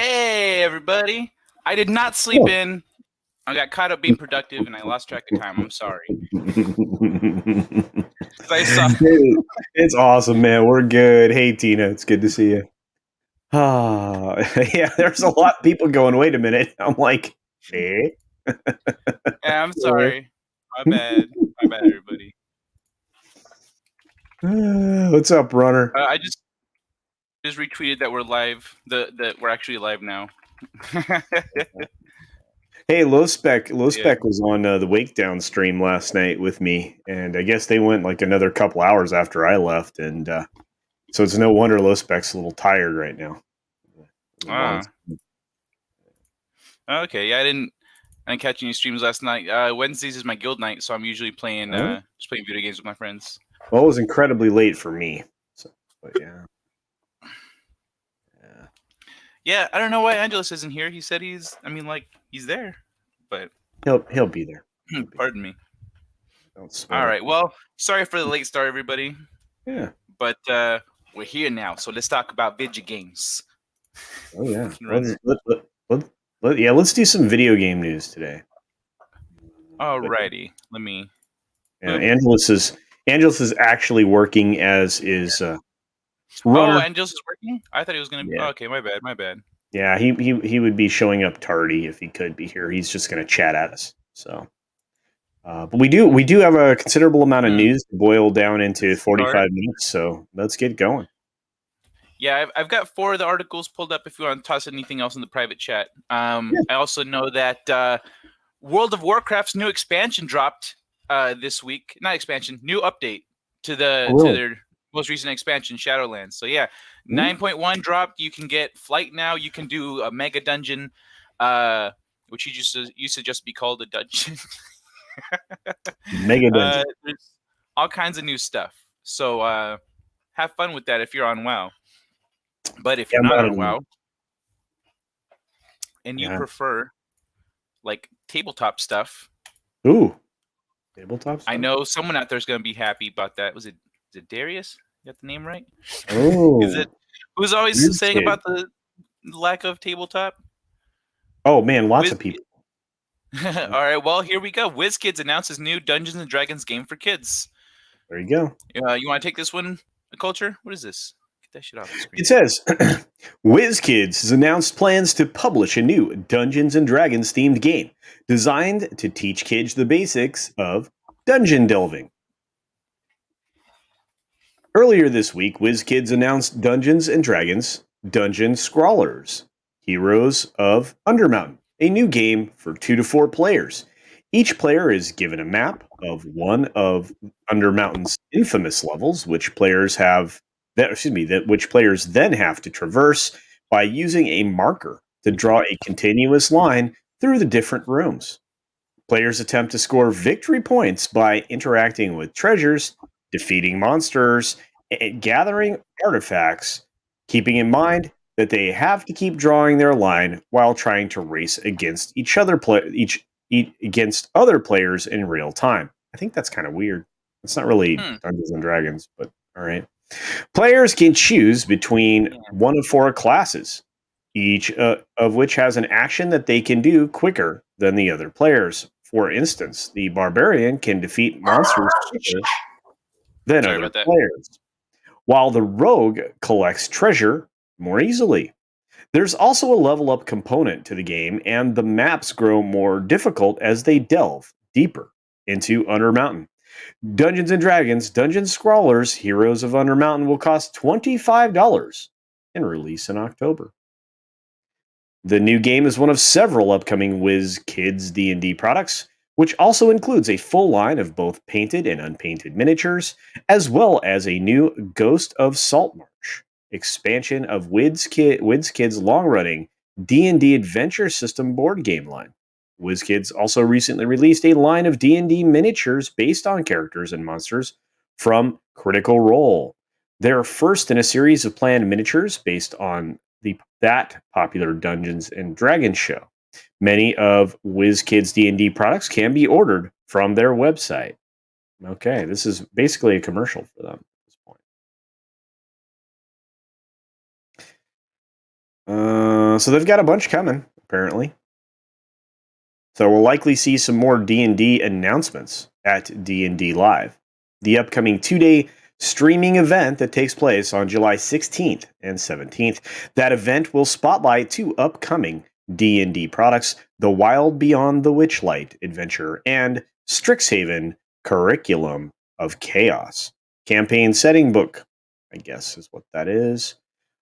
Hey, everybody. I did not sleep in. I got caught up being productive, and I lost track of time. I'm sorry. I saw. It's awesome, man. We're good. Hey, Tina. It's good to see you. Ah, yeah, there's a lot of people going, wait a minute. I'm like, eh? Yeah, I'm sorry. My bad. My bad, everybody. What's up, runner? I just retweeted that we're live. That we're actually live now. Hey, Low Spec was on the Wake Down stream last night with me, and I guess they went like another couple hours after I left, and so it's no wonder Low Spec's a little tired right now. Okay, yeah, I didn't catch any streams last night. Wednesdays is my guild night, so I'm usually playing just playing video games with my friends. Well, it was incredibly late for me, but yeah. Yeah, I don't know why Angelus isn't here. He said he's there, but he'll be there. Pardon me. All right. Well, sorry for the late start, everybody. Yeah. But we're here now, so let's talk about video games. Oh yeah. Let's do some video game news today. Alrighty. Let me. Yeah, Angelus is actually working as is. Runner. Oh, Angelus is working? I thought he was gonna. Yeah. Okay, my bad. Yeah, he would be showing up tardy if he could be here. He's just going to chat at us. So, but we do have a considerable amount of news to boil down into 45 minutes. So let's get going. Yeah, I've got 4 of the articles pulled up. If you want to toss anything else in the private chat, I also know that World of Warcraft's new expansion dropped this week. Not expansion, new update to their most recent expansion, Shadowlands. So yeah, 9.1 dropped. You can get flight now. You can do a mega dungeon, which used to just be called a dungeon. Mega dungeon. There's all kinds of new stuff. So have fun with that if you're on WoW. But if you're not on WoW and you prefer like tabletop stuff, tabletop stuff. I know someone out there is going to be happy about that. Was it Darius? You got the name right? Oh, is it? Who's always saying about the lack of tabletop? Oh man, lots of people. All right, well here we go. WizKids announces new Dungeons and Dragons game for kids. There you go. You want to take this one, Culture? What is this? Get that shit off the screen. It says, WizKids has announced plans to publish a new Dungeons and Dragons themed game designed to teach kids the basics of dungeon delving. Earlier this week, WizKids announced Dungeons and Dragons Dungeon Scrawlers, Heroes of Undermountain, a new game for 2 to 4 players. Each player is given a map of one of Undermountain's infamous levels, which players then have to traverse by using a marker to draw a continuous line through the different rooms. Players attempt to score victory points by interacting with treasures, defeating monsters, and gathering artifacts, keeping in mind that they have to keep drawing their line while trying to race against against other players in real time. I think that's kind of weird. It's not really Dungeons and Dragons, but all right. Players can choose between one of 4 classes, each of which has an action that they can do quicker than the other players. For instance, the Barbarian can defeat monsters quicker than other players, while the Rogue collects treasure more easily. There's also a level up component to the game, and the maps grow more difficult as they delve deeper into Undermountain. Dungeons and Dragons Dungeon Scrawlers Heroes of Undermountain will cost $25 and release in October. The new game is one of several upcoming WizKids D&D products, which also includes a full line of both painted and unpainted miniatures, as well as a new Ghosts of Saltmarsh expansion of WizKids' long-running D&D Adventure System board game line. WizKids also recently released a line of D&D miniatures based on characters and monsters from Critical Role, their first in a series of planned miniatures based on that popular Dungeons and Dragons show. Many of WizKids D&D products can be ordered from their website. Okay, this is basically a commercial for them at this point. So they've got a bunch coming, apparently. So we'll likely see some more D&D announcements at D&D Live, the upcoming 2-day streaming event that takes place on July 16th and 17th. That event will spotlight 2 upcoming D&D products, The Wild Beyond the Witchlight Adventure and Strixhaven Curriculum of Chaos. Campaign setting book, I guess is what that is.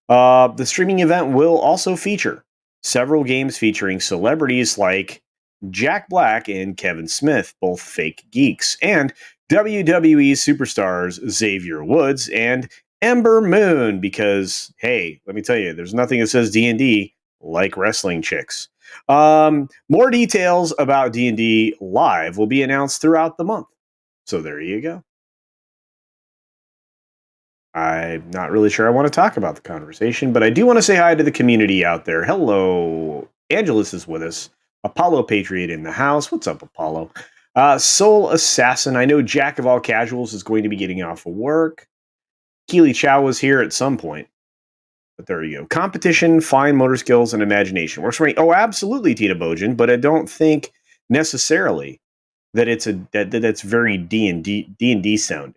The streaming event will also feature several games featuring celebrities like Jack Black and Kevin Smith, both fake geeks, and WWE superstars Xavier Woods and Ember Moon. Because hey, let me tell you, there's nothing that says D&D like wrestling chicks. More details about D&D Live will be announced throughout the month. So there you go. I'm not really sure I want to talk about the conversation, but I do want to say hi to the community out there. Hello. Angelus is with us. Apollo Patriot in the house. What's up, Apollo? Soul Assassin. I know Jack of all casuals is going to be getting off of work. Keely Chow was here at some point. But there you go. Competition, fine motor skills, and imagination. Works for me. Oh, absolutely, Tina Bojan. But I don't think necessarily that it's that's very D&D sounding.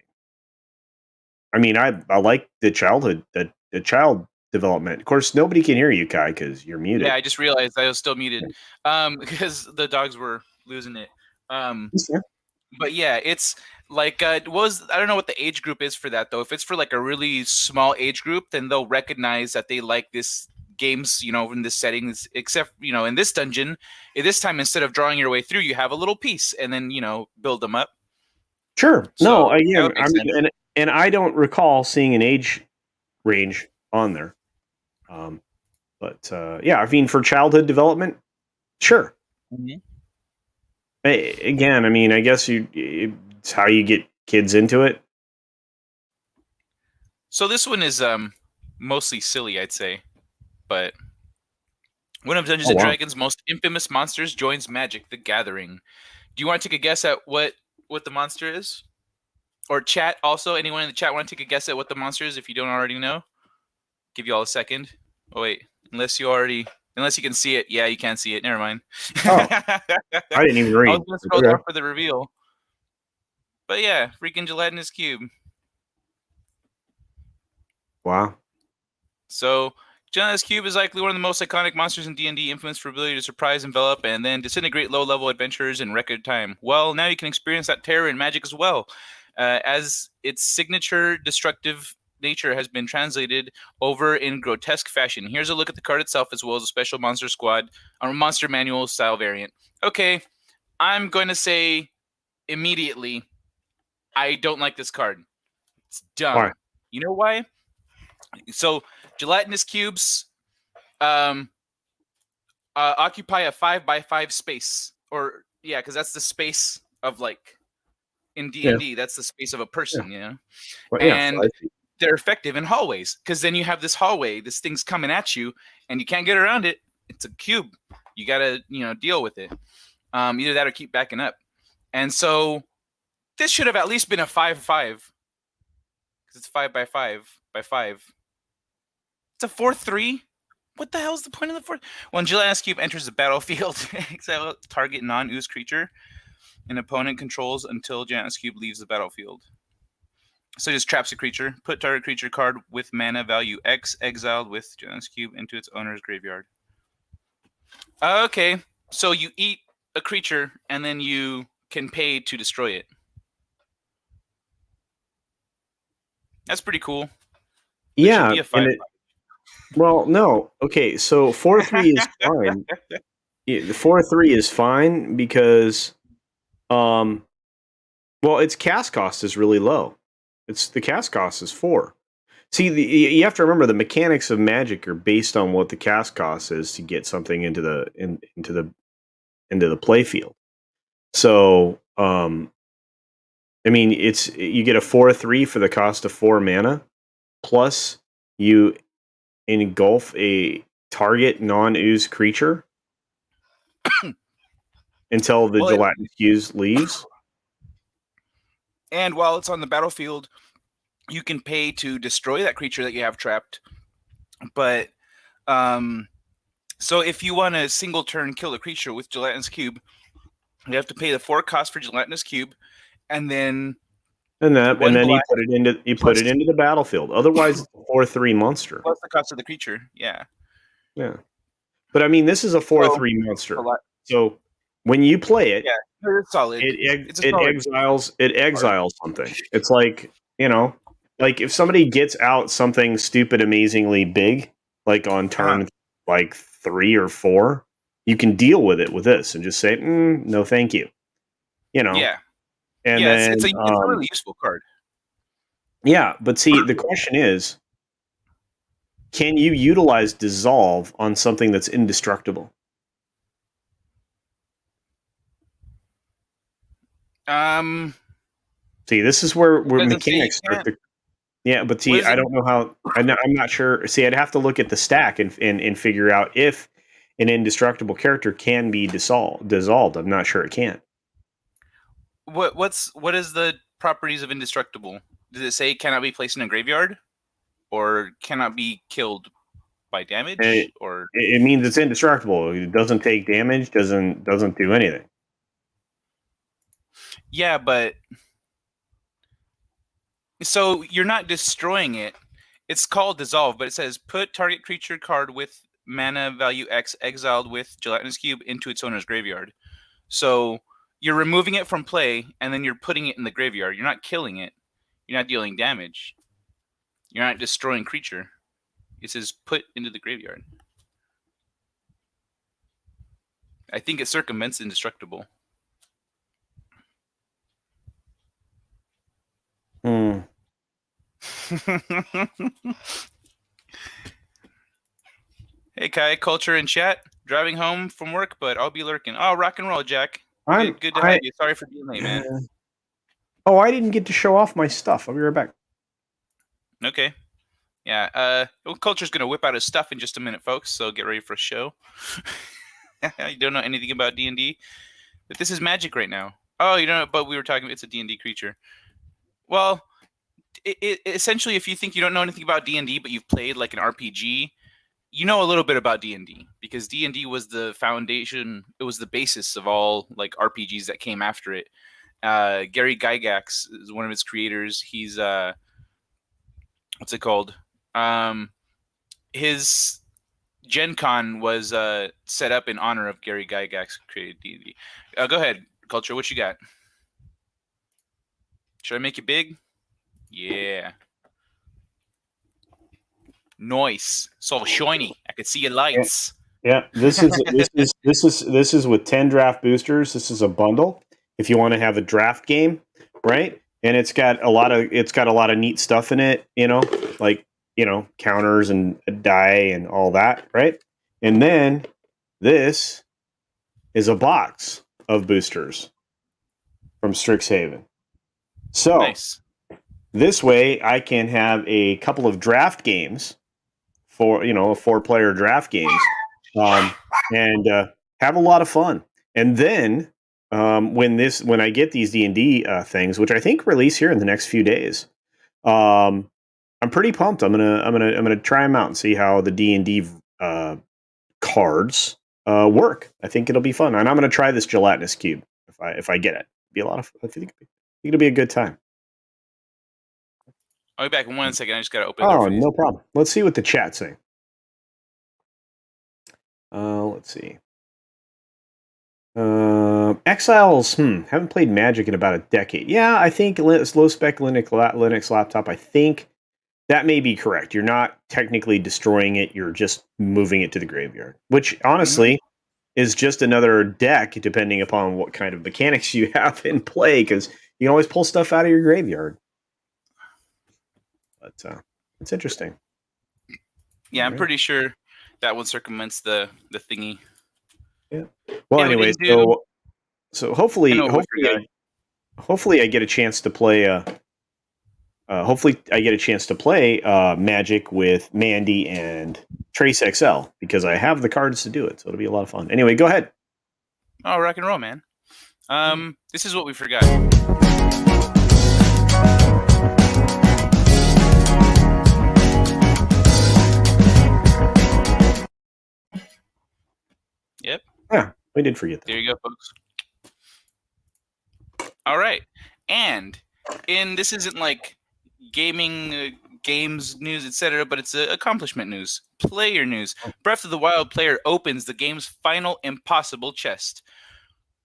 I mean, I like the childhood, the child development. Of course, nobody can hear you, Kai, because you're muted. Yeah, I just realized I was still muted because the dogs were losing it. But yeah, it's like I don't know what the age group is for that though. If it's for like a really small age group, then they'll recognize that they like this games, in this settings. Except in this dungeon, this time instead of drawing your way through, you have a little piece and then build them up. Sure. So, no, again, and I don't recall seeing an age range on there. But yeah, I mean, for childhood development, sure. Mm-hmm. Again, I mean, I guess it's how you get kids into it. So this one is mostly silly, I'd say, but one of Dungeons and Dragons' most infamous monsters joins Magic: The Gathering. Do you want to take a guess at what the monster is? Or chat also? Anyone in the chat want to take a guess at what the monster is if you don't already know? Give you all a second. Oh wait, unless you can see it. Yeah, you can't see it. Never mind. Oh, I didn't even read. I was going to scroll down for the reveal. But yeah, freaking gelatinous cube. Wow. So gelatinous cube is likely one of the most iconic monsters in D&D, infamous for ability to surprise, envelop, and then disintegrate low-level adventurers in record time. Well, now you can experience that terror in Magic as well, as its signature destructive nature has been translated over in grotesque fashion. Here's a look at the card itself, as well as a special monster squad or monster manual style variant. Okay, I'm going to say immediately, I don't like this card. It's dumb. Why? You know why? So gelatinous cubes occupy a 5x5 space, or yeah, because that's the space of like in D&D, that's the space of a person, Well, and they're effective in hallways because then you have this hallway, this thing's coming at you, and you can't get around it. It's a cube. You gotta deal with it. Either that or keep backing up. And so this should have at least been a 5-5 because it's 5x5x5. It's a 4-3. What the hell is the point of the 4? When gelatinous cube enters the battlefield, exile target non-ooze creature an opponent controls until gelatinous cube leaves the battlefield. So just traps a creature. Put target creature card with mana value X exiled with gelatinous cube into its owner's graveyard. Okay, so you eat a creature and then you can pay to destroy it. That's pretty cool. It should be a 5. Well, no. Okay, so 4-3 is fine. The 4-3 is fine because, well, its cast cost is really low. The cast cost is 4. See, you have to remember the mechanics of Magic are based on what the cast cost is to get something into the play field. So, I mean, you get a 4-3 for the cost of 4 mana, plus you engulf a target non-ooze creature until the gelatinous cube leaves. And while it's on the battlefield, you can pay to destroy that creature that you have trapped. But So if you want a single turn kill a creature with Gelatinous Cube, you have to pay the 4 cost for Gelatinous Cube, and then you put it into the battlefield. Otherwise, it's a 4/3 monster. Plus the cost of the creature. Yeah. Yeah. But I mean, this is a 4/3 monster. So when you play it, it's solid. It exiles something. It's like, like if somebody gets out something stupid, amazingly big, like on turn like 3 or 4, you can deal with it with this and just say, no, thank you. Yeah. And then it's a really useful card. Yeah, but see, the question is, can you utilize Dissolve on something that's indestructible? See, this is where mechanics start to. Yeah, but see, I don't know how. I'm not sure. See, I'd have to look at the stack and figure out if an indestructible character can be dissolved. I'm not sure it can. What is the properties of indestructible? Does it say cannot be placed in a graveyard, or cannot be killed by damage, or it means it's indestructible? It doesn't take damage. Doesn't do anything. Yeah, but so you're not destroying it. It's called dissolve, but it says put target creature card with mana value X exiled with Gelatinous Cube into its owner's graveyard. So you're removing it from play, and then you're putting it in the graveyard. You're not killing it. You're not dealing damage. You're not destroying creature. It says put into the graveyard. I think it circumvents indestructible. Hey Kai, culture in chat. Driving home from work, but I'll be lurking. Oh, rock and roll, Jack. Good to have you. Sorry for being late, man. Oh, I didn't get to show off my stuff. I'll be right back. Okay. Yeah. Culture's gonna whip out his stuff in just a minute, folks. So get ready for a show. You don't know anything about D&D, but this is Magic right now. Oh, you don't know, but we were talking. It's a D&D creature. Well, it essentially, if you think you don't know anything about D&D, but you've played like an RPG, you know a little bit about D&D, because D&D was the foundation. It was the basis of all like RPGs that came after it. Gary Gygax is one of its creators. He's what's it called? His Gen Con was set up in honor of Gary Gygax, who created D&D. Go ahead, Culture. What you got? Should I make it big? Yeah. Nice. So shiny. I could see your lights. Yeah. This is with 10 draft boosters. This is a bundle. If you want to have a draft game, right? And it's got a lot of neat stuff in it, like counters and die and all that, right? And then this is a box of boosters from Strixhaven. So nice. This way I can have a couple of draft games for, a 4-player draft games, and have a lot of fun. And then when I get these D&D things, which I think release here in the next few days, I'm pretty pumped. I'm gonna try them out and see how the D&D cards work. I think it'll be fun, and I'm gonna try this Gelatinous Cube if I get it. It'll be a lot of. I think it'll be a good time. I'll be back in 1 second. I just gotta open. Oh, no problem. Let's see what the chat's saying. Let's see. Exiles. Haven't played Magic in about a decade. Yeah, I think low spec Linux laptop. I think that may be correct. You're not technically destroying it. You're just moving it to the graveyard, which honestly is just another deck, depending upon what kind of mechanics you have in play, because you can always pull stuff out of your graveyard. But it's interesting. Yeah, I'm pretty sure that one circumvents the thingy. Yeah. Well, anyway, so hopefully I get a chance to play. Hopefully I get a chance to play Magic with Mandy and Trace XL, because I have the cards to do it. So it'll be a lot of fun. Anyway, go ahead. Oh, rock and roll, man. This is what we forgot. Yep. Yeah, we did forget that. There you go, folks. All right. And this isn't like gaming, games news, etc., but it's accomplishment news, player news. Breath of the Wild player opens the game's final impossible chest.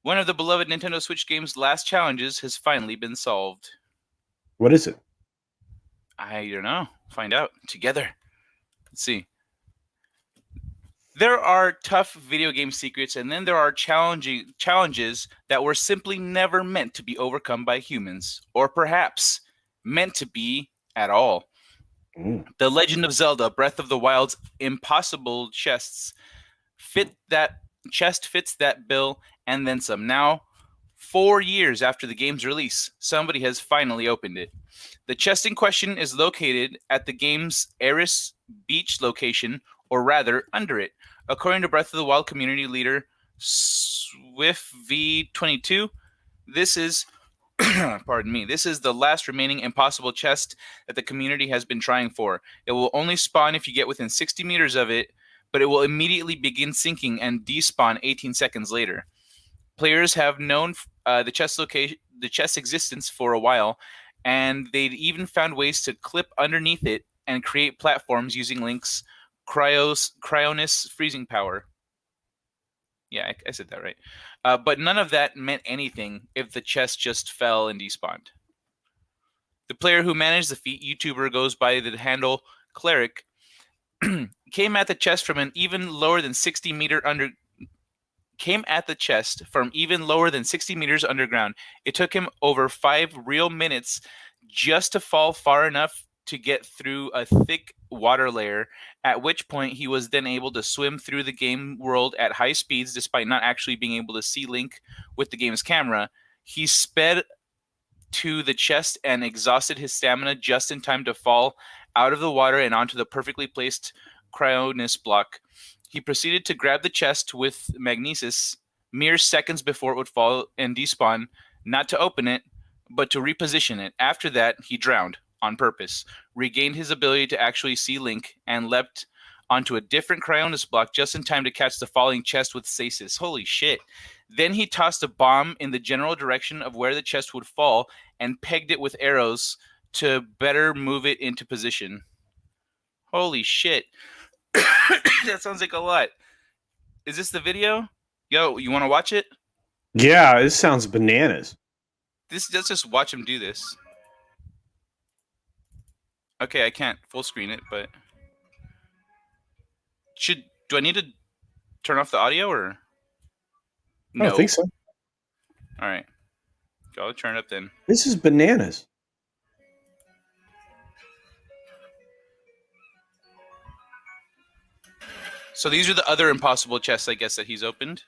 One of the beloved Nintendo Switch game's last challenges has finally been solved. What is it? I don't know. Find out together. Let's see. There are tough video game secrets, and then there are challenges that were simply never meant to be overcome by humans, or perhaps meant to be at all. The Legend of Zelda: Breath of the Wild's impossible chests fits that bill and then some. Now, 4 years after the game's release, somebody has finally opened it. The chest in question is located at the game's Eris Beach location, or rather, under it. According to Breath of the Wild community leader SwiftV22, this is this is the last remaining impossible chest that the community has been trying for. It will only spawn if you get within 60 meters of it, but it will immediately begin sinking and despawn 18 seconds later. Players have known the chest's existence for a while, and they'd even found ways to clip underneath it and create platforms using Link's Cryonis freezing power. Yeah, I said that right. But none of that meant anything if the chest just fell and despawned. The player who managed the feat, YouTuber goes by the handle Cleric, came at the chest from even lower than 60 meters underground. It took him over 5 real minutes just to fall far enough to get through a thick water layer, at which point he was then able to swim through the game world at high speeds despite not actually being able to see Link with the game's camera. He sped to the chest and exhausted his stamina just in time to fall out of the water and onto the perfectly placed Cryonis block. He proceeded to grab the chest with magnesis mere seconds before it would fall and despawn, not to open it, but to reposition it. After that, he drowned on purpose, regained his ability to actually see Link, and leapt onto a different Cryonis block just in time to catch the falling chest with stasis. Holy shit. Then he tossed a bomb in the general direction of where the chest would fall and pegged it with arrows to better move it into position. Holy shit. That sounds like a lot. Is this the video? Yo, you want to watch it? Yeah, this sounds bananas. Let's just watch him do this. Okay, I can't full screen it, but do I need to turn off the audio or no? I don't think so. All right, I'll turn it up then. This is bananas. So these are the other impossible chests, I guess, that he's opened.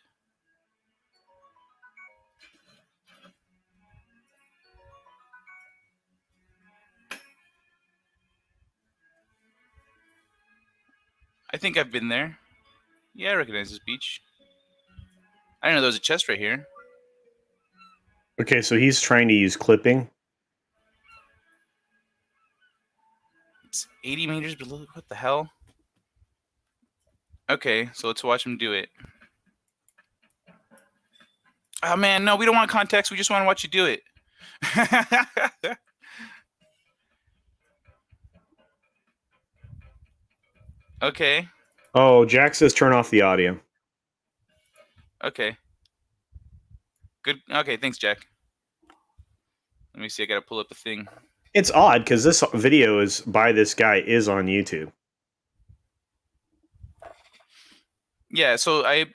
I think I've been there. Yeah, I recognize this beach. I didn't know there was a chest right here. Okay, so he's trying to use clipping. It's 80 meters below. What the hell? Okay, so let's watch him do it. Oh man, no, we don't want context. We just want to watch you do it. Okay. Oh, Jack says turn off the audio. Okay. Good. Okay, thanks, Jack. Let me see. I gotta pull up a thing. It's odd because this video is by this guy is on YouTube. Yeah. So I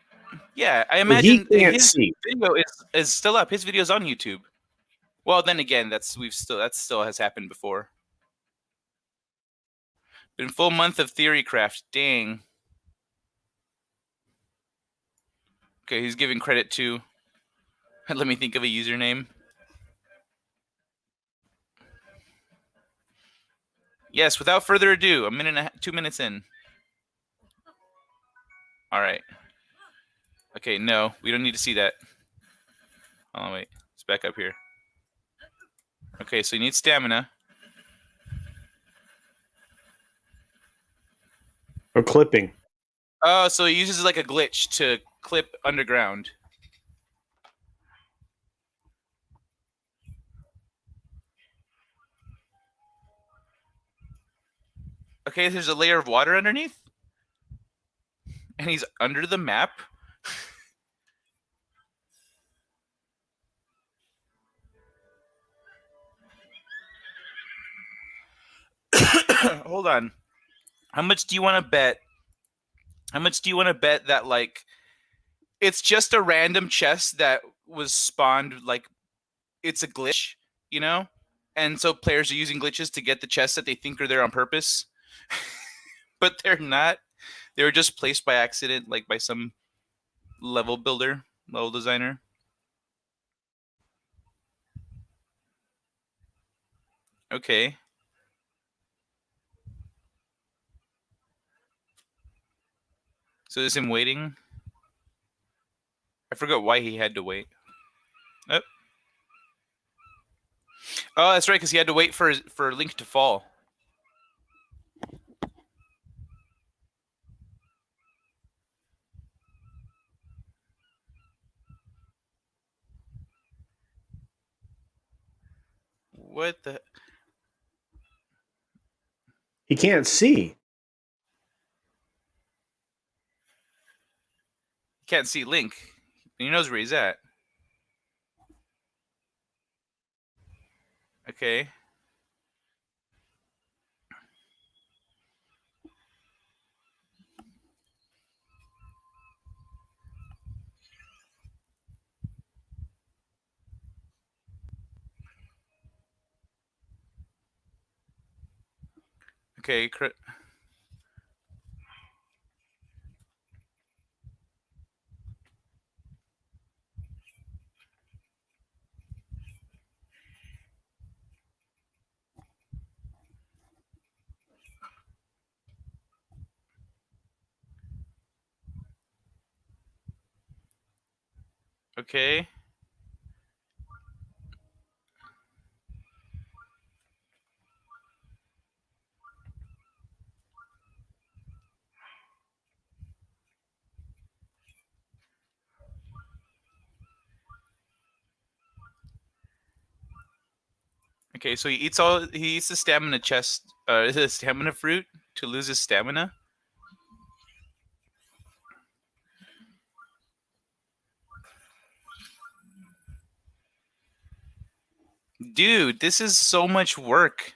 imagine his see. video is still up. His video's on YouTube. Well, then again, that still has happened before. Been full month of theory craft. Dang. Okay, he's giving credit to. Let me think of a username. Yes, without further ado, 2 minutes in. All right. Okay, no, we don't need to see that. Oh, wait. Let's back up here. Okay, so you need stamina. Or clipping. Oh, so he uses like a glitch to clip underground. Okay, there's a layer of water underneath, and he's under the map. Hold on. How much do you want to bet? How much do you want to bet that like it's just a random chest that was spawned like it's a glitch, you know? And so players are using glitches to get the chests that they think are there on purpose, but they're not. They were just placed by accident, like by some level builder, level designer. Okay. So is him waiting? I forgot why he had to wait. Oh, oh that's right, because he had to wait for Link to fall. What the? He can't see. He can't see Link. He knows where he's at. Okay. Okay. Okay. Okay, so he eats the stamina chest, the stamina fruit to lose his stamina. Dude, this is so much work.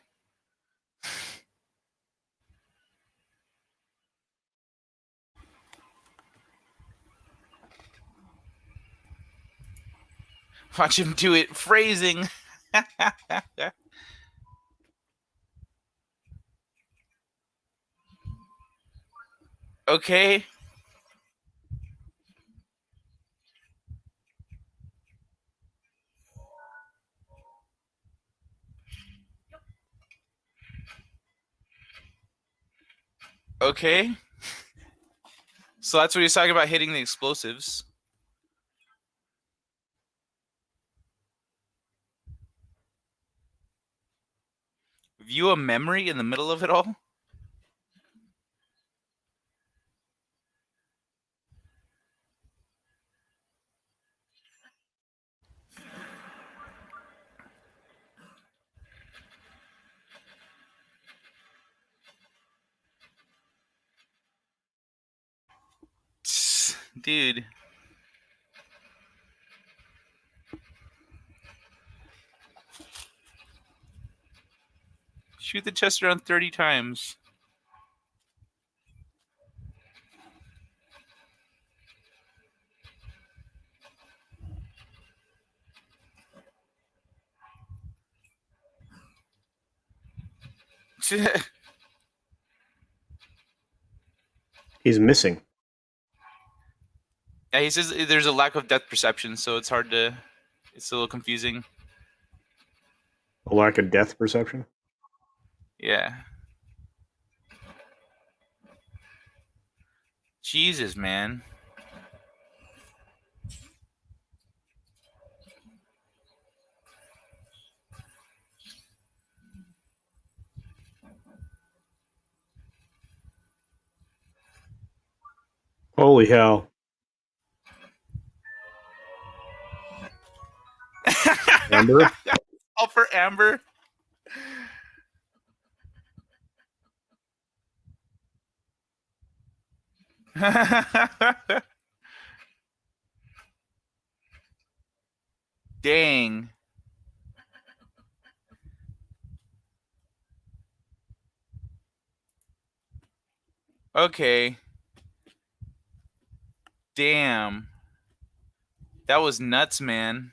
Watch him do it. Phrasing. Okay. Okay. So that's what he's talking about, hitting the explosives. View a memory in the middle of it all? Dude. Shoot the chest around 30 times. He's missing. Yeah, he says there's a lack of depth perception, so it's hard to. It's a little confusing. A lack of depth perception. Yeah. Jesus, man. Holy hell. Amber? All for Amber. Dang. Okay. Damn. That was nuts, man.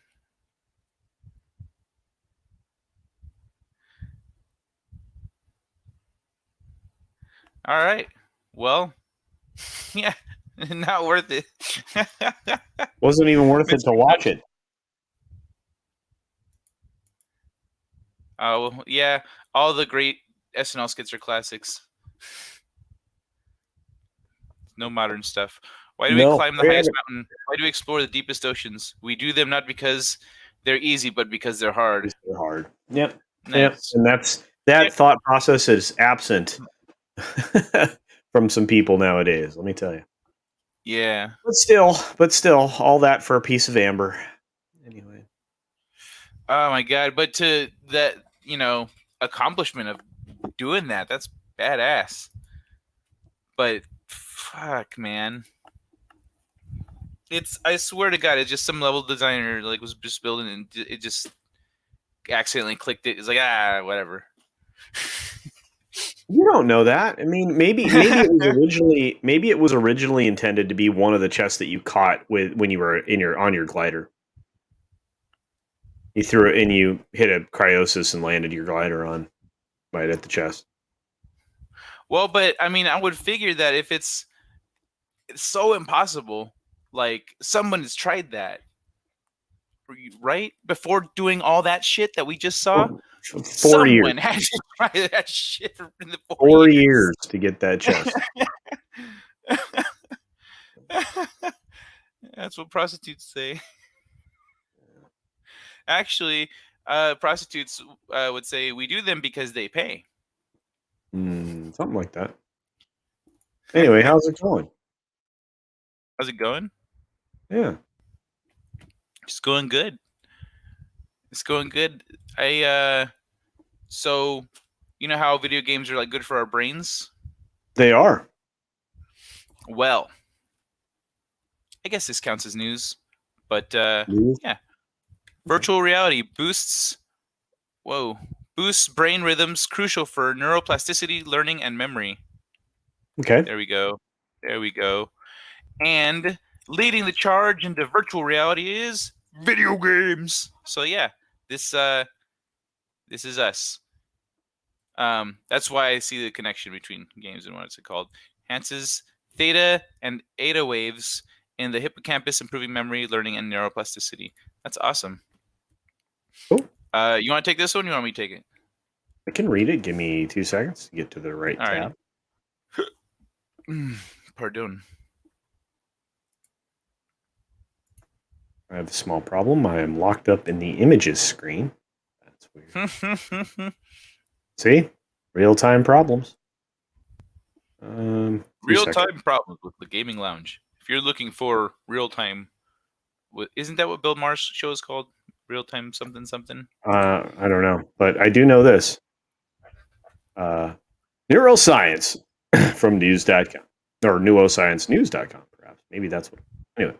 All right. Well, yeah, not worth it. Wasn't even worth it to watch it. Oh, yeah. All the great SNL skits are classics. No modern stuff. Why do we climb the highest mountain? Why do we explore the deepest oceans? We do them not because they're easy, but because they're hard. They're hard. Yep. Nice. Yep. And that thought process is absent from some people nowadays, let me tell you. Yeah. But still, all that for a piece of amber. Anyway. Oh my god! But to that, accomplishment of doing that's badass. But fuck, man. I swear to God, it's just some level designer was just building and it just accidentally clicked it. It's like, whatever. You don't know that. I mean, maybe it was originally intended to be one of the chests that you caught when you were on your glider. You threw it and you hit a cryosis and landed your glider on right at the chest. Well, but I mean, I would figure that if it's so impossible, someone has tried that, right? Before doing all that shit that we just saw, 4 years. Someone had to try that shit in the 4 years to get that chest. That's what prostitutes say. Actually, prostitutes would say we do them because they pay. Something like that. Anyway, how's it going? How's it going? Yeah. It's going good. It's going good. So, you know how video games are good for our brains? They are. Well, I guess this counts as news. But yeah. Virtual reality boosts brain rhythms crucial for neuroplasticity, learning, and memory. Okay. There we go. And leading the charge into virtual reality is video games. So yeah, this is us. That's why I see the connection between games and what's it called. Enhances theta and eta waves in the hippocampus, improving memory, learning, and neuroplasticity. That's awesome. Cool. You want to take this one? Or you want me to take it? I can read it. Give me 2 seconds to get to the right tab. Pardon. I have a small problem. I am locked up in the images screen. That's weird. See? Real-time problems. Real-time problems with the Gaming Lounge. If you're looking for real-time, isn't that what Bill Maher's show is called? Real-time something something? I don't know, but I do know this. Neuroscience from news.com or neurosciencenews.com, perhaps. Maybe that's what. Anyway.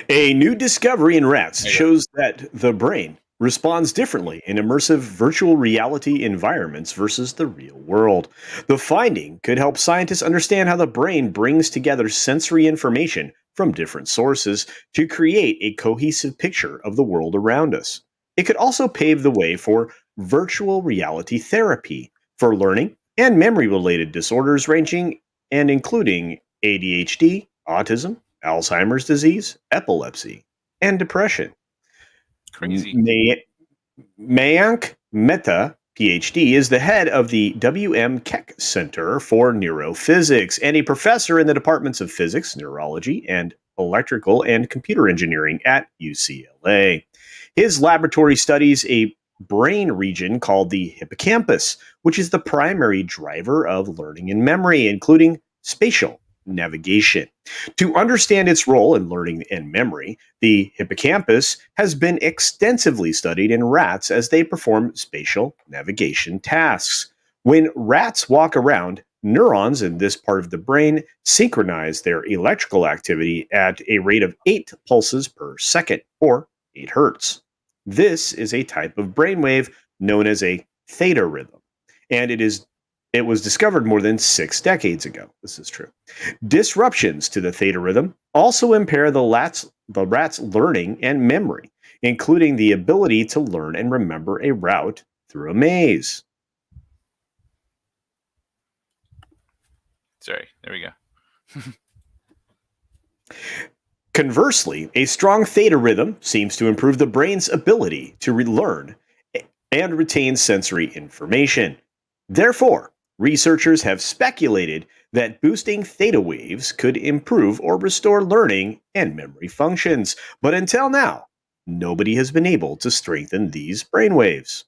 A new discovery in rats shows that the brain responds differently in immersive virtual reality environments versus the real world. The finding could help scientists understand how the brain brings together sensory information from different sources to create a cohesive picture of the world around us. It could also pave the way for virtual reality therapy for learning and memory-related disorders ranging and including ADHD, autism, Alzheimer's disease, epilepsy, and depression. Crazy. Mayank Mehta, PhD, is the head of the W.M. Keck Center for Neurophysics and a professor in the departments of physics, neurology, and electrical and computer engineering at UCLA. His laboratory studies a brain region called the hippocampus, which is the primary driver of learning and memory, including spatial navigation. To understand its role in learning and memory, the hippocampus has been extensively studied in rats as they perform spatial navigation tasks. When rats walk around, neurons in this part of the brain synchronize their electrical activity at a rate of 8 pulses per second, or 8 hertz. This is a type of brainwave known as a theta rhythm, and it was discovered more than 6 decades ago. This is true. Disruptions to the theta rhythm also impair the rat's learning and memory, including the ability to learn and remember a route through a maze. Sorry, there we go. Conversely, a strong theta rhythm seems to improve the brain's ability to relearn and retain sensory information. Therefore, researchers have speculated that boosting theta waves could improve or restore learning and memory functions. But until now, nobody has been able to strengthen these brainwaves.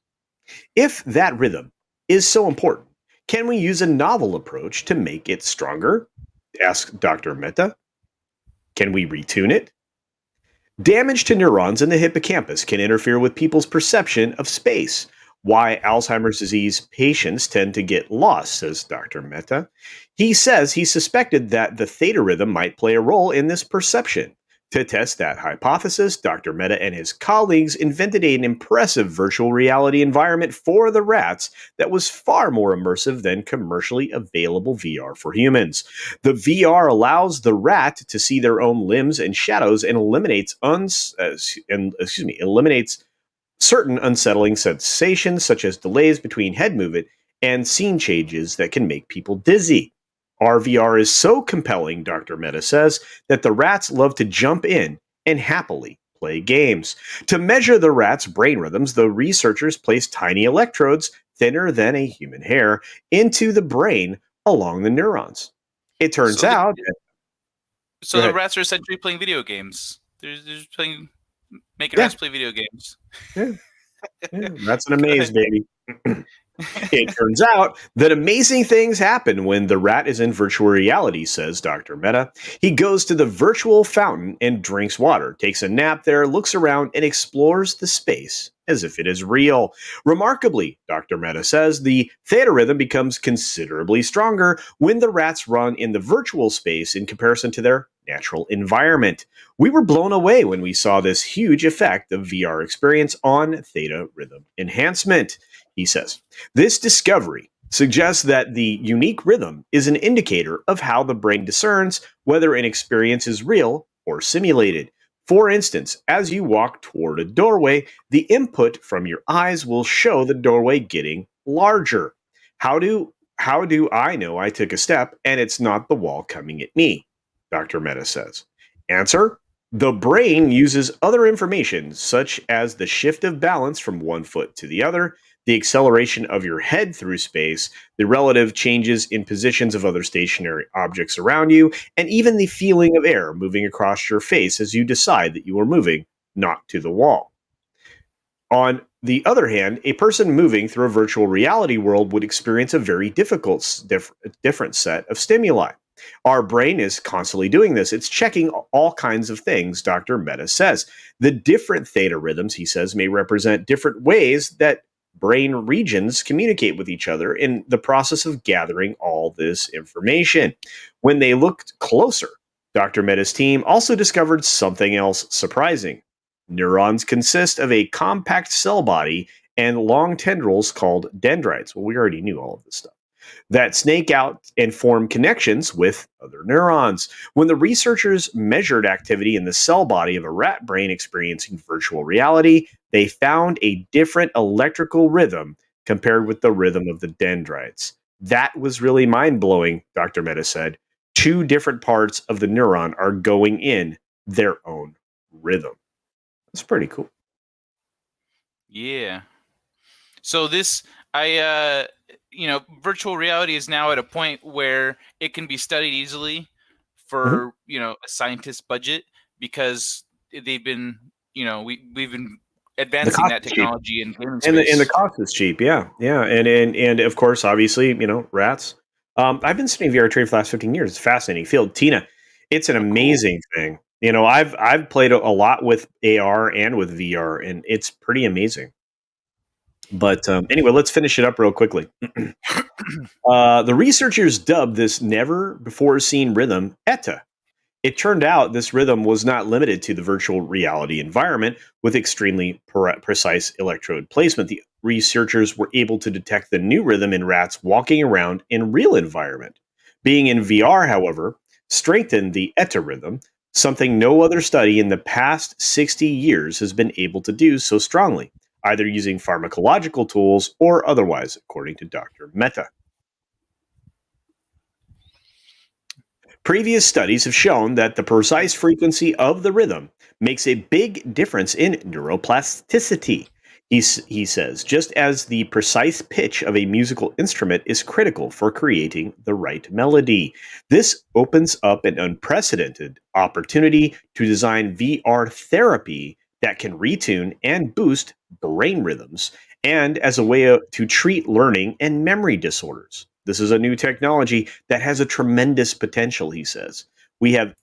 If that rhythm is so important, can we use a novel approach to make it stronger? Asked Dr. Mehta. Can we retune it? Damage to neurons in the hippocampus can interfere with people's perception of space. Why Alzheimer's disease patients tend to get lost, says Dr. Mehta. He says he suspected that the theta rhythm might play a role in this perception. To test that hypothesis, Dr. Mehta and his colleagues invented an impressive virtual reality environment for the rats that was far more immersive than commercially available VR for humans. The VR allows the rat to see their own limbs and shadows and eliminates certain unsettling sensations such as delays between head movement and scene changes that can make people dizzy. RVR is so compelling, Dr. Mehta says, that the rats love to jump in and happily play games. To measure the rats' brain rhythms, the researchers placed tiny electrodes, thinner than a human hair, into the brain along the neurons. It turns out. So the rats are essentially playing video games. They're just making rats play video games. Yeah. That's an amaze, baby. It turns out that amazing things happen when the rat is in virtual reality, says Dr. Mehta. He goes to the virtual fountain and drinks water, takes a nap there, looks around, and explores the space as if it is real. Remarkably, Dr. Mehta says, the theta rhythm becomes considerably stronger when the rats run in the virtual space in comparison to their natural environment. We were blown away when we saw this huge effect of VR experience on theta rhythm enhancement, he says. This discovery suggests that the unique rhythm is an indicator of how the brain discerns whether an experience is real or simulated. For instance, as you walk toward a doorway, the input from your eyes will show the doorway getting larger. How do I know I took a step and it's not the wall coming at me? Dr. Mehta says. Answer: the brain uses other information, such as the shift of balance from one foot to the other, the acceleration of your head through space, the relative changes in positions of other stationary objects around you, and even the feeling of air moving across your face as you decide that you are moving, not to the wall. On the other hand, a person moving through a virtual reality world would experience a very different set of stimuli. Our brain is constantly doing this. It's checking all kinds of things, Dr. Mehta says. The different theta rhythms, he says, may represent different ways that brain regions communicate with each other in the process of gathering all this information. When they looked closer, Dr. Mehta's team also discovered something else surprising. Neurons consist of a compact cell body and long tendrils called dendrites. Well, we already knew all of this stuff that snake out and form connections with other neurons. When the researchers measured activity in the cell body of a rat brain experiencing virtual reality, they found a different electrical rhythm compared with the rhythm of the dendrites. That was really mind-blowing, Dr. Mehta said. 2 different parts of the neuron are going in their own rhythm. That's pretty cool. Yeah. So virtual reality is now at a point where it can be studied easily for, a scientist's budget, because they've been, we've been advancing that technology in gaming space. And the cost is cheap, yeah. And of course, obviously, rats I've been studying VR training for the last 15 years. It's a fascinating field. Tina, it's an Oh, cool. amazing thing. You know, I've played a lot with AR and with VR, and it's pretty amazing. But anyway, let's finish it up real quickly. The researchers dubbed this never before seen rhythm ETA. It turned out this rhythm was not limited to the virtual reality environment with extremely precise electrode placement. The researchers were able to detect the new rhythm in rats walking around in real environment. Being in VR, however, strengthened the ETA rhythm, something no other study in the past 60 years has been able to do so strongly, either using pharmacological tools or otherwise, according to Dr. Mehta. Previous studies have shown that the precise frequency of the rhythm makes a big difference in neuroplasticity. He says, just as the precise pitch of a musical instrument is critical for creating the right melody. This opens up an unprecedented opportunity to design VR therapy that can retune and boost brain rhythms, and as a way to treat learning and memory disorders. This is a new technology that has a tremendous potential, he says. We have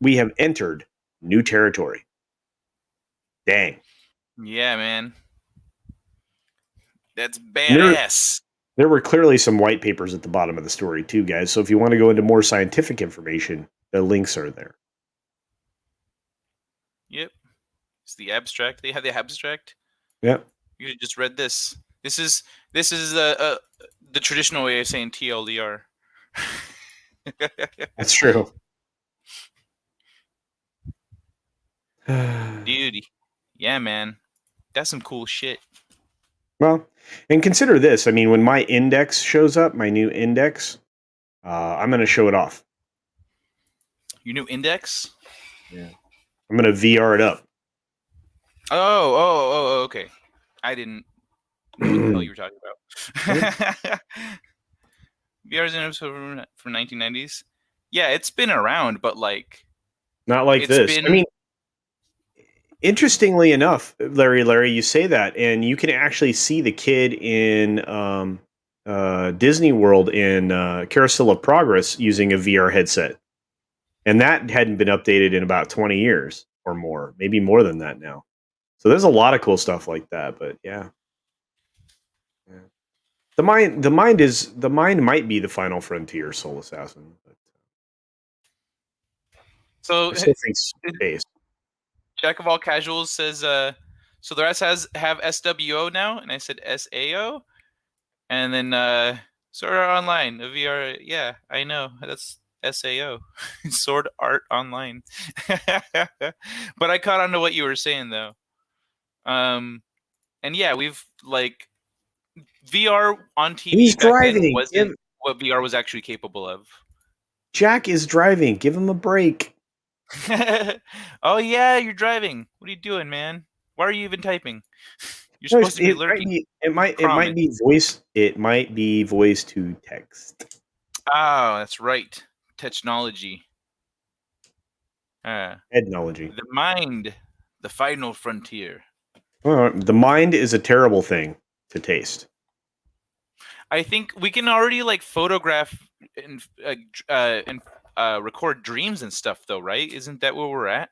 we have entered new territory. Dang. Yeah, man. That's And badass. there were clearly some white papers at the bottom of the story too, guys. So if you want to go into more scientific information, the links are there. Yep. It's the abstract. They have the abstract. Yeah. You just read this. This is the traditional way of saying TLDR. That's true. Dude, yeah, man, that's some cool shit. Well, and consider this. I mean, when my index shows up, my new index, I'm going to show it off. Your new index? Yeah. I'm going to VR it up. Oh, okay. I didn't know what the hell you were talking about. VR's an episode from 1990s. Yeah, it's been around, but like, Not like it's this. I been. mean, interestingly enough, Larry, you say that, and you can actually see the kid in Disney World in Carousel of Progress using a VR headset, and that hadn't been updated in about 20 years or more, maybe more than that now. So there's a lot of cool stuff like that. But yeah, yeah. The mind might be the final frontier, Soul Assassin. But So, I still think space. Jack of all casuals says, so the rest have SWO now, and I said SAO, and then Sword Art Online, a VR. Yeah, I know that's SAO, Sword Art Online. But I caught on to what you were saying though. And yeah, we've like VR on TV He's back then driving. wasn't what VR was actually capable of. Jack is driving. Give him a break. Oh yeah, you're driving. What are you doing, man? Why are you even typing? You're No, supposed to be lurking. it might Promise. be voice. It might be voice to text. Oh, that's right. Technology. Technology. The mind, the final frontier. Well, the mind is a terrible thing to taste. I think we can already like photograph and record dreams and stuff, though, right? Isn't that where we're at?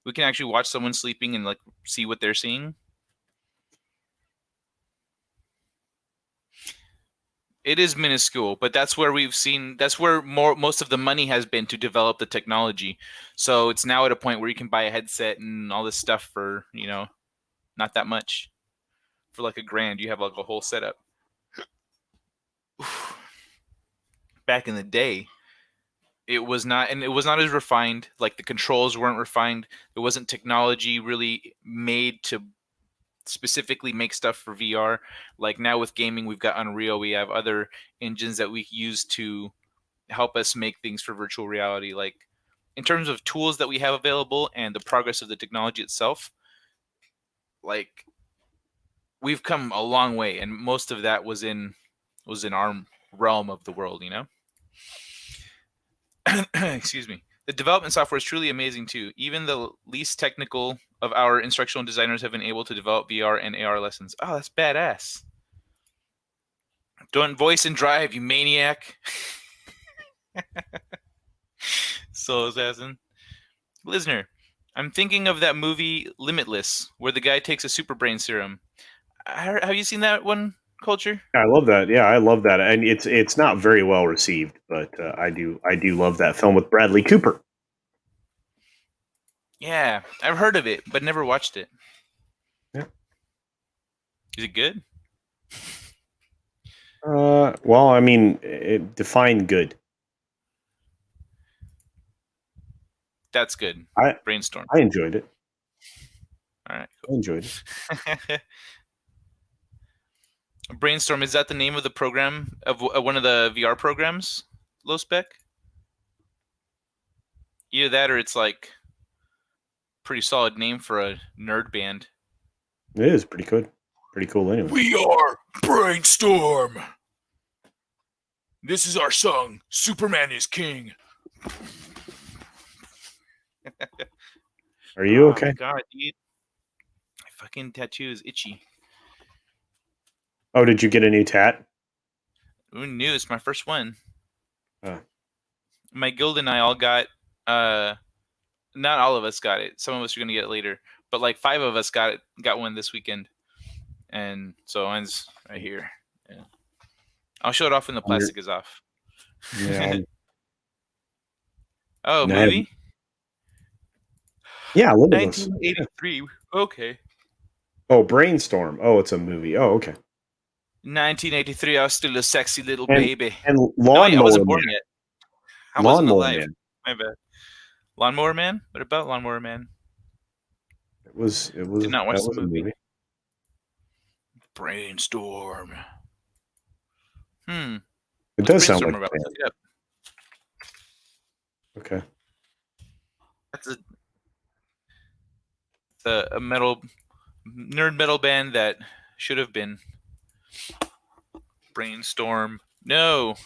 We can actually watch someone sleeping and like see what they're seeing. It is minuscule, but that's where we've seen. That's where most of the money has been to develop the technology. So it's now at a point where you can buy a headset and all this stuff for not that much. For like $1,000, you have like a whole setup. Back in the day, it was not, and it was not as refined. Like the controls weren't refined. There wasn't technology really made to specifically make stuff for VR. Like now with gaming, we've got Unreal. We have other engines that we use to help us make things for virtual reality. Like in terms of tools that we have available and the progress of the technology itself, like we've come a long way, and most of that was in our realm of the world. Excuse me. The development software is truly amazing too. Even the least technical of our instructional designers have been able to develop VR and AR lessons. Oh, that's badass. Don't voice and drive, you maniac. Soul assassin. Listener, I'm thinking of that movie Limitless, where the guy takes a super brain serum. Have you seen that one, Culture? I love that. Yeah, I love that, and it's not very well received, but I do love that film with Bradley Cooper. Yeah, I've heard of it, but never watched it. Yeah. Is it good? Well, I mean, define good. That's good. Brainstorm. I enjoyed it. All right. Cool. I enjoyed it. Brainstorm, is that the name of the program of one of the VR programs? Low spec? Either that or it's like pretty solid name for a nerd band. It is pretty good. Pretty cool anyway. We are Brainstorm. This is our song, Superman is King. Are you okay? Oh, God, dude. My fucking tattoo is itchy. Oh, did you get a new tat? Who knew? It's my first one. My guild and I all got, not all of us got it. Some of us are going to get it later. But like 5 of us got one this weekend. And so mine's right here. Yeah. I'll show it off when the plastic is off. Yeah. Oh, movie? Yeah, Limitless. 1983. Okay. Oh, Brainstorm. Oh, it's a movie. Oh, okay. 1983. I was still a sexy little baby. And Lawnmower I wasn't born yet. I wasn't alive. Man. My bad. Lawnmower Man? What about Lawnmower Man? It was. Did not watch the movie. Brainstorm. It does sound like about? Look it up. Okay. That's a nerd metal band that should have been. Brainstorm. No.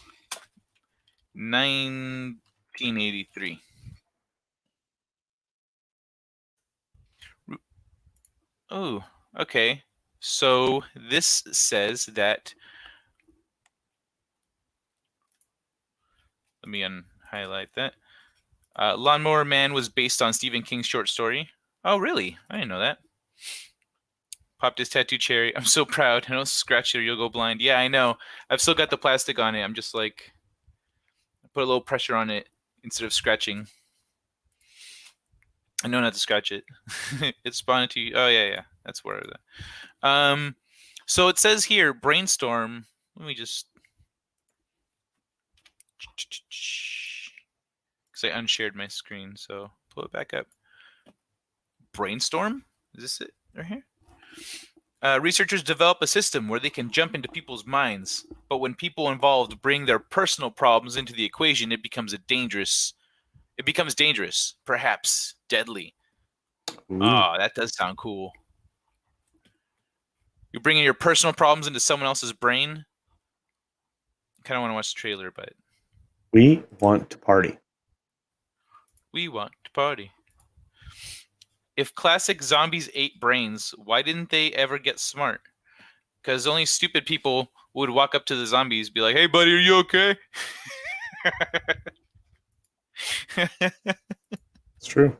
1983. Oh, okay. So this says that. Let me highlight that. Lawnmower Man was based on Stephen King's short story. Oh, really? I didn't know that. Popped his tattoo cherry. I'm so proud. I don't scratch it or you'll go blind. Yeah, I know. I've still got the plastic on it. I'm just like, put a little pressure on it instead of scratching. I know not to scratch it. It's spawned to you. Oh, yeah. That's where that. So it says here, Brainstorm. Let me just. Because I unshared my screen, so pull it back up. Brainstorm? Is this it right here? Researchers develop a system where they can jump into people's minds, but when people involved bring their personal problems into the equation, it becomes dangerous, perhaps deadly. Oh, that does sound cool. You're bringing your personal problems into someone else's brain? I kind of want to watch the trailer, but... We want to party. We want to party. If classic zombies ate brains, why didn't they ever get smart? Because only stupid people would walk up to the zombies, be like, "Hey, buddy, are you okay?" It's true.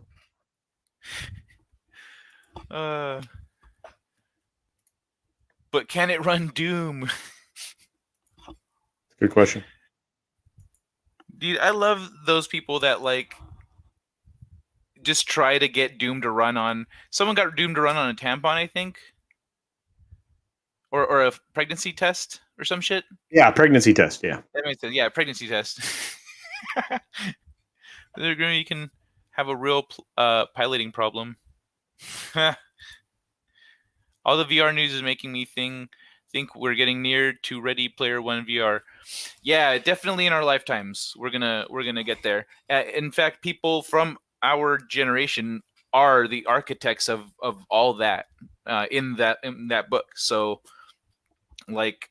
But can it run Doom? Good question. Dude, I love those people that like just try to get Doom to run on. Someone got Doom to run on a tampon, I think, or a pregnancy test or some shit. Yeah, pregnancy test. Yeah, that makes sense. Yeah, pregnancy test. You can have a real piloting problem. All the VR news is making me think we're getting near to Ready Player One VR. Yeah, definitely in our lifetimes we're gonna get there. In fact, people from our generation are the architects of all that in that book. So, like,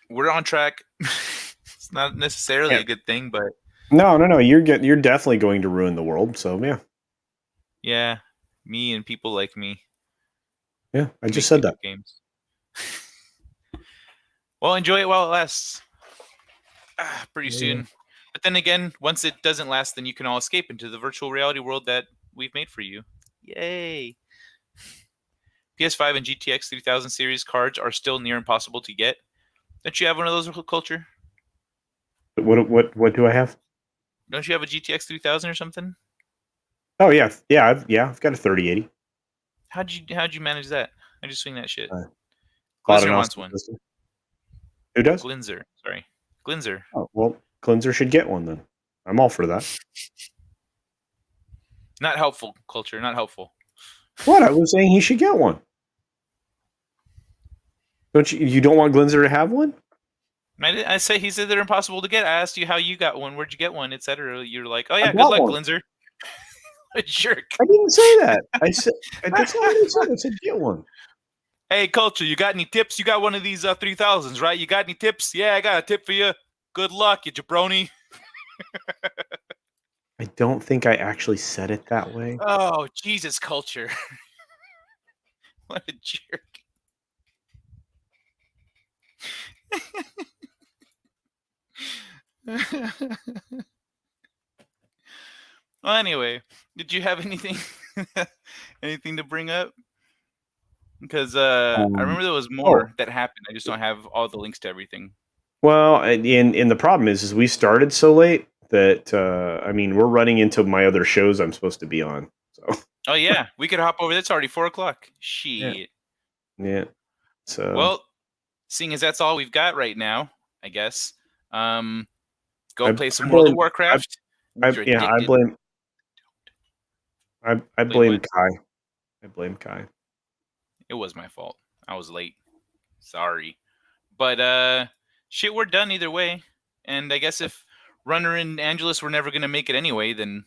we're on track. It's not necessarily a good thing, but no. You're definitely going to ruin the world. So yeah, me and people like me. Yeah, I just said that. Games. Well, enjoy it while it lasts. Pretty Yeah. soon. But then again, once it doesn't last, then you can all escape into the virtual reality world that we've made for you. Yay! PS5 and GTX 3000 series cards are still near impossible to get. Don't you have one of those, Culture? What do I have? Don't you have a GTX 3000 or something? Oh yeah, I've got a 3080. How'd you manage that? How'd you swing that shit? Bought an Glinzer wants awesome one. system. Who does? Glinzer, sorry, Glinzer. Oh well, Cleanser should get one then. I'm all for that. Not helpful, Culture. Not helpful. What? I was saying he should get one. Don't you? You don't want Glinzer to have one? I say he said they're impossible to get. I asked you how you got one, where'd you get one, etc. You're like, oh yeah, good luck, Glinzer. A jerk. I didn't say that. I said that's not what I said. I said get one. Hey, Culture, you got any tips? You got one of these 3000s, right? You got any tips? Yeah, I got a tip for you. Good luck, you jabroni. I don't think I actually said it that way. Oh, Jesus, Culture. What a jerk. Well, anyway, did you have anything to bring up? Because I remember there was more that happened. I just don't have all the links to everything. Well, and the problem is we started so late that I mean we're running into my other shows I'm supposed to be on. So. Oh yeah, we could hop over. It's already 4:00. Shit. Yeah. So. Well, seeing as that's all we've got right now, I guess. Go play some World of Warcraft. I blame. I blame Kai. I blame Kai. It was my fault. I was late. Sorry. But shit, we're done either way. And I guess if Runner and Angelus were never gonna make it anyway, then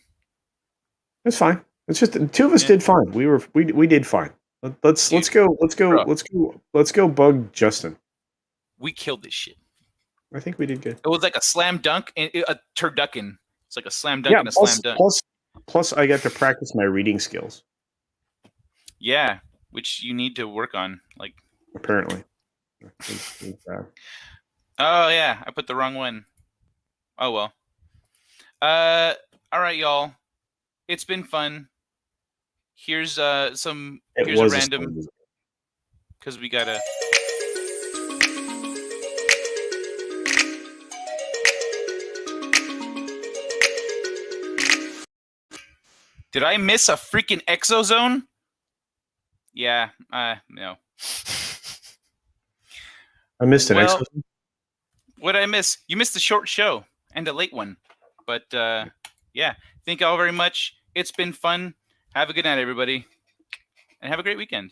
it's fine. It's just the two of us did fine. We did fine. Let's go bug Justin. We killed this shit. I think we did good. It was like a slam dunk and a turducken. It's like a slam dunk and a slam dunk. Plus, I got to practice my reading skills. Yeah, which you need to work on. Like apparently. Oh yeah, I put the wrong one. Oh well. All right, y'all. It's been fun. Here's a random because we gotta. Did I miss a freaking exozone? Yeah, no. I missed an exozone. What did I miss? You missed a short show and a late one. But yeah, thank you all very much. It's been fun. Have a good night, everybody. And have a great weekend.